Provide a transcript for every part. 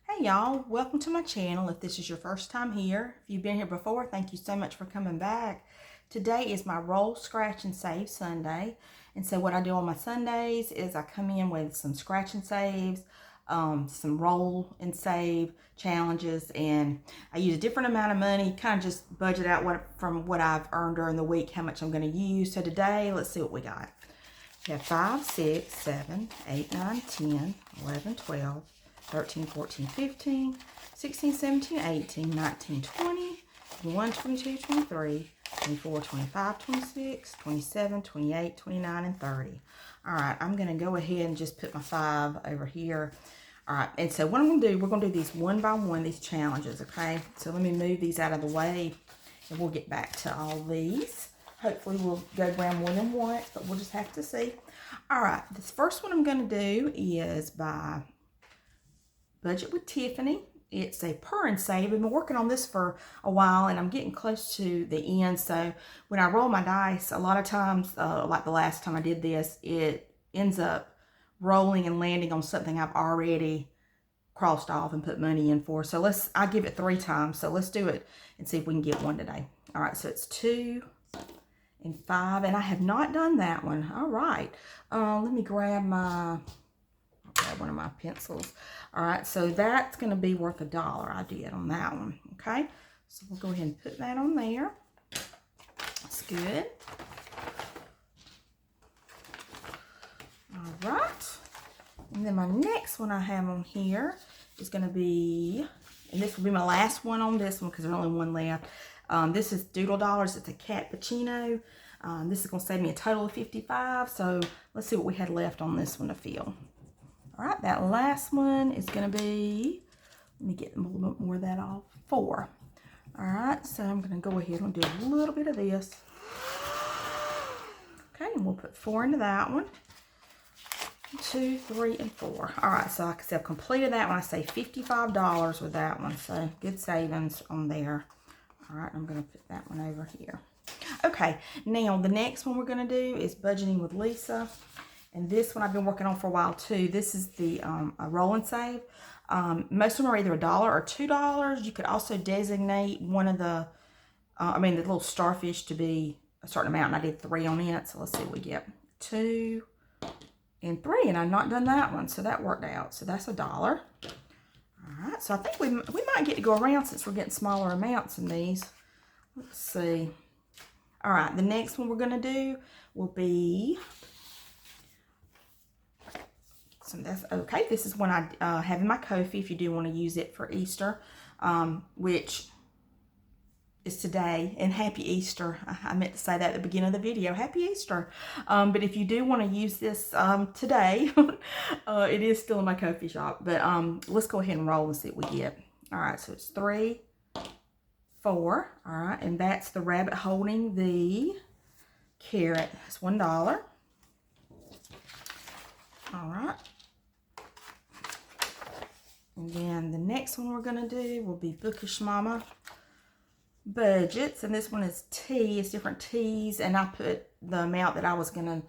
Hey y'all, welcome to my channel. If this is your first time here, if you've been here before, thank you so much for coming back. Today is my roll, scratch, and save Sunday. And so what I do on my Sundays is I come in with some scratch and saves, some roll and save challenges, and I use a different amount of money, kind of just budget out from what I've earned during the week, how much I'm going to use. So today, let's see what we got. We have 5, 6, 7, 8, 9, 10, 11, 12, 13, 14, 15, 16, 17, 18, 19, 20, 21, 22, 23, 24, 25, 26, 27, 28, 29, and 30. All right, I'm going to go ahead and just put my 5 over here. All right, and so what I'm going to do, we're going to do these one by one, these challenges, okay? So let me move these out of the way, and we'll get back to all these. Hopefully we'll go around more than once, but we'll just have to see. All right, this first one I'm going to do is by Budget with Tiffany. It's a purr and save. I've been working on this for a while, and I'm getting close to the end. So when I roll my dice, a lot of times, like the last time I did this, it ends up rolling and landing on something I've already crossed off and put money in for. So I give it 3 times. So let's do it and see if we can get one today. All right, so it's 2 and 5, and I have not done that one. All right, let me grab one of my pencils. All right, so that's going to be worth $1 I did on that one. Okay, so we'll go ahead and put that on there. That's good. All right, and then my next one I have on here is going to be, and this will be my last one on this one because there's only one left. This is Doodle Dollars. It's a cappuccino. This is going to save me a total of 55. So let's see what we had left on this one to fill. All right, that last one is going to be, let me get a little bit more of that off, 4. All right, so I'm going to go ahead and do a little bit of this. Okay, and we'll put 4 into that one. 2, 3, and 4. All right, so like I said, I've completed that one. I saved $55 with that one, so good savings on there. All right, I'm going to put that one over here. Okay, now the next one we're going to do is Budgeting with Lisa. And this one I've been working on for a while too. This is the a roll and save. Most of them are either $1 or $2. You could also designate one of the little starfish to be a certain amount, and I did 3 on it. So let's see what we get. 2 and 3, and I've not done that one, so that worked out. So that's $1. All right, so I think we might get to go around since we're getting smaller amounts in these. Let's see. All right, the next one we're going to do will be, so that's okay. This is one I have in my Ko-fi if you do want to use it for Easter, which is today. And Happy Easter. I meant to say that at the beginning of the video. Happy Easter. But if you do want to use this today, it is still in my Ko-fi shop. But let's go ahead and roll and see what we get. All right, so it's 3, 4. All right, and that's the rabbit holding the carrot. It's $1. All right. And then the next one we're going to do will be Bookish Mama Budgets. And this one is tea. It's different teas. And I put the amount that I was going to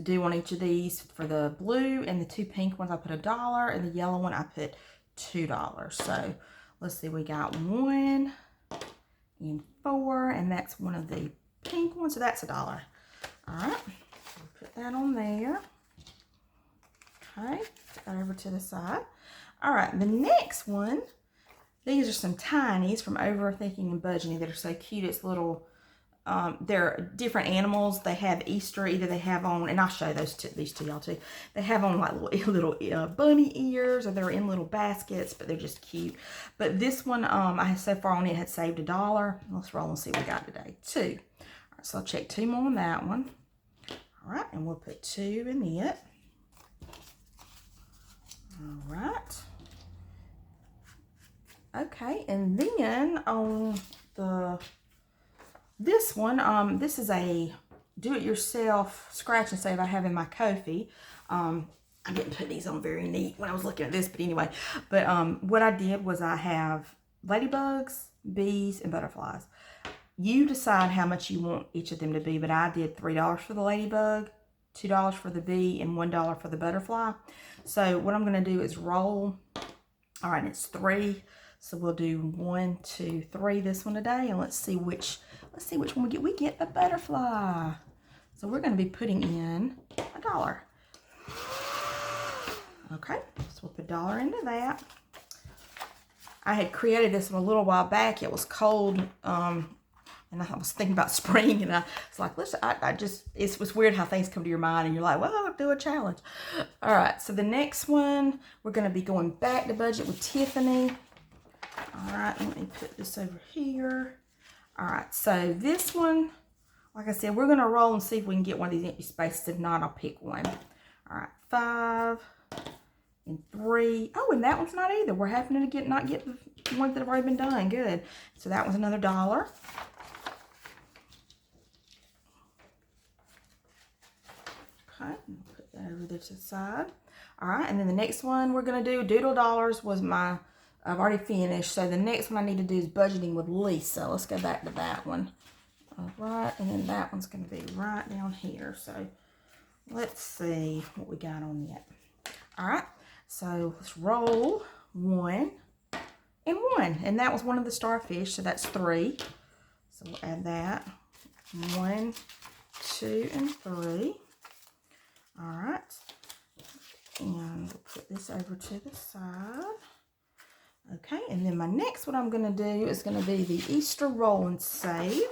do on each of these. For the blue and the 2 pink ones, I put $1. And the yellow one, I put $2. So let's see. We got 1 and 4. And that's one of the pink ones. So that's $1. All right. So put that on there. Okay. Put that over to the side. All right, the next one, these are some tinies from Overthinking and Budgeting that are so cute. It's little, they're different animals. They have Easter, either they have on, and I'll show these to y'all too. They have on like little bunny ears, or they're in little baskets, but they're just cute. But this one, I have so far on it had saved $1. Let's roll and see what we got today. 2. All right, so I'll check 2 more on that one. All right, and we'll put 2 in it. All right. Okay, and then on this one, this is a do-it-yourself scratch and save I have in my Ko-fi. I didn't put these on very neat when I was looking at this, but anyway. But what I did was I have ladybugs, bees, and butterflies. You decide how much you want each of them to be, but I did $3 for the ladybug, $2 for the bee, and $1 for the butterfly. So what I'm going to do is roll All right, it's 3. So we'll do 1, 2, 3 this one today, and let's see which one we get. We get the butterfly. So we're going to be putting in $1. Okay, so we'll put $1 into that. I had created this one a little while back. It was cold, and I was thinking about spring, and I was like, listen, it was weird how things come to your mind, and you're like, well, I'll do a challenge. All right, so the next one, we're going to be going back to budget with Tiffany. All right, let me put this over here. All right, so this one, like I said, we're going to roll and see if we can get one of these empty spaces. If not, I'll pick one. All right, 5 and 3. Oh, and that one's not either. We're happening to not get the ones that have already been done. Good. So that one's another $1. Okay, put that over there to the side. All right, and then the next one we're going to do, Doodle Dollars was I've already finished. So the next one I need to do is budgeting with Lisa. Let's go back to that one. All right, and then that one's going to be right down here. So let's see what we got on that. All right, so let's roll 1 and 1. And that was one of the starfish, so that's 3. So we'll add that. 1, 2, and 3. All right, and we'll put this over to the side. Okay, and then my next one I'm going to do is going to be the Easter Roll and Save.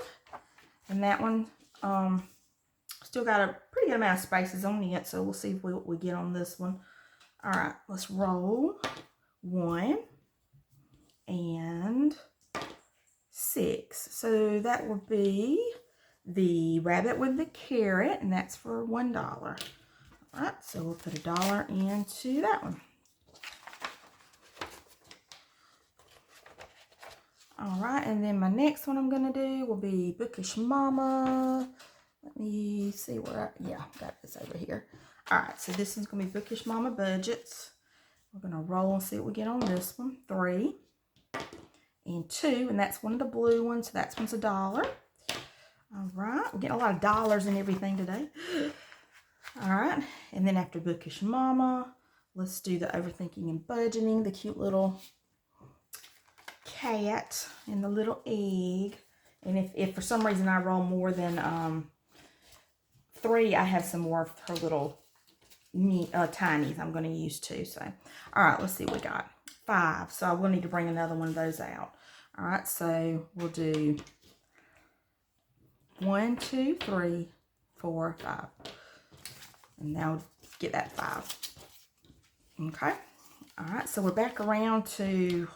And that one still got a pretty good amount of spaces on it, so we'll see what we get on this one. All right, let's roll 1 and 6. So that will be the rabbit with the carrot, and that's for $1. All right, so we'll put $1 into that one. All right, and then my next one I'm going to do will be Bookish Mama. Let me see where yeah, I've got this over here. All right, so this is going to be Bookish Mama Budgets. We're going to roll and see what we get on this one. 3 and 2, and that's one of the blue ones, so that one's $1. All right, we're getting a lot of dollars and everything today. All right, and then after Bookish Mama, let's do the Overthinking and Budgeting, the cute little cat and the little egg. And if for some reason I roll more than 3, I have some more of her little tinies I'm going to use too. So all right, let's see what we got. 5, so I will need to bring another one of those out. All right, so we'll do 1, 2, 3, 4, 5, and now get that 5. Okay, all right, so we're back around to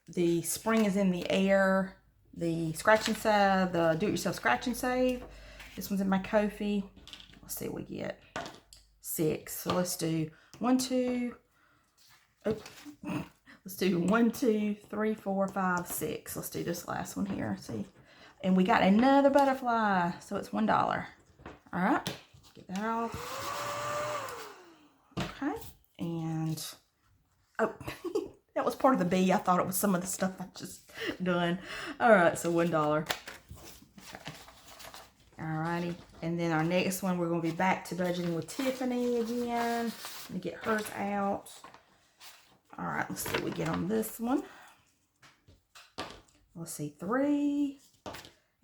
the Spring is in the Air, the Scratch and Save, the Do-It-Yourself Scratch and Save. This one's in my Ko-fi. Let's see what we get. 6. So let's do 1, 2. Oh, let's do 1, 2, 3, 4, 5, 6. Let's do this last one here. See, and we got another butterfly, so it's $1. All right, get that off. Okay, and oh. That was part of the B. I thought it was some of the stuff I just done. All right, so $1. Okay. All righty. And then our next one, we're going to be back to budgeting with Tiffany again. Let me get hers out. All right, let's see what we get on this one. Let's see, 3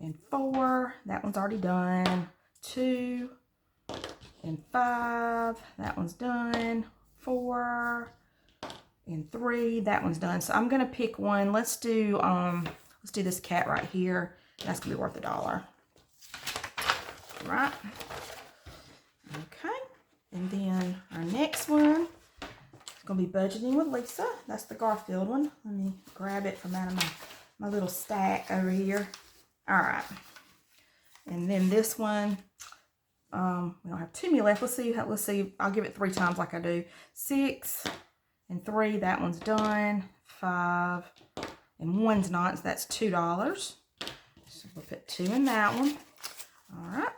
and 4. That one's already done. 2 and 5. That one's done. 4 and 3, that one's done. So I'm gonna pick one. Let's do this cat right here. That's gonna be worth $1. All right. Okay. And then our next one is gonna be budgeting with Lisa. That's the Garfield one. Let me grab it from out of my little stack over here. All right. And then this one, we don't have too many left. Let's see. I'll give it 3 times like I do. 6 and 3, that one's done. 5 and 1's not, so that's $2. So we'll put 2 in that one. All right.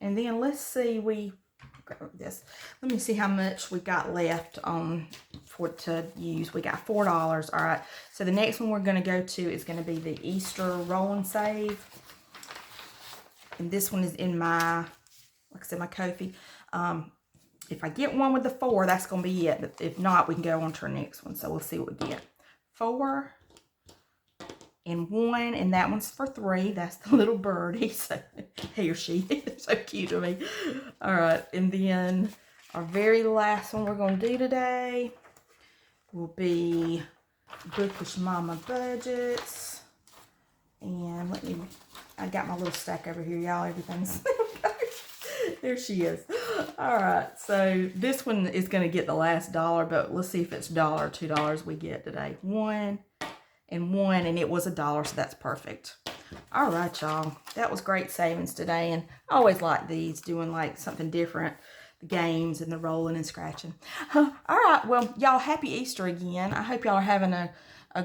And then let's see, let me see how much we got left to use. We got $4. All right. So the next one we're going to go to is going to be the Easter Roll and Save. And this one is in my, like I said, my Ko-fi. If I get one with the 4, that's going to be it. But if not, we can go on to our next one. So we'll see what we get. 4 and 1, and that one's for 3. That's the little birdie. So here she is. So cute to me. All right, and then our very last one we're going to do today will be Bookish Mama Budgets. And let me, I got my little stack over here, y'all. Everything's there she is. All right, so this one is going to get the last dollar, but let's see if it's $1 or $2 we get today. 1 and 1, and it was $1, so that's perfect. All right, y'all. That was great savings today, and I always like these, doing like something different. The games and the rolling and scratching. All right, well, y'all, happy Easter again. I hope y'all are having a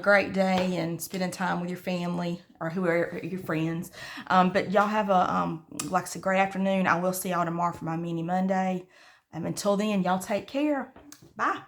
great day and spending time with your family or whoever, your friends. But y'all have a, like I said, great afternoon. I will see y'all tomorrow for my Mini Monday. Until then, y'all take care. Bye.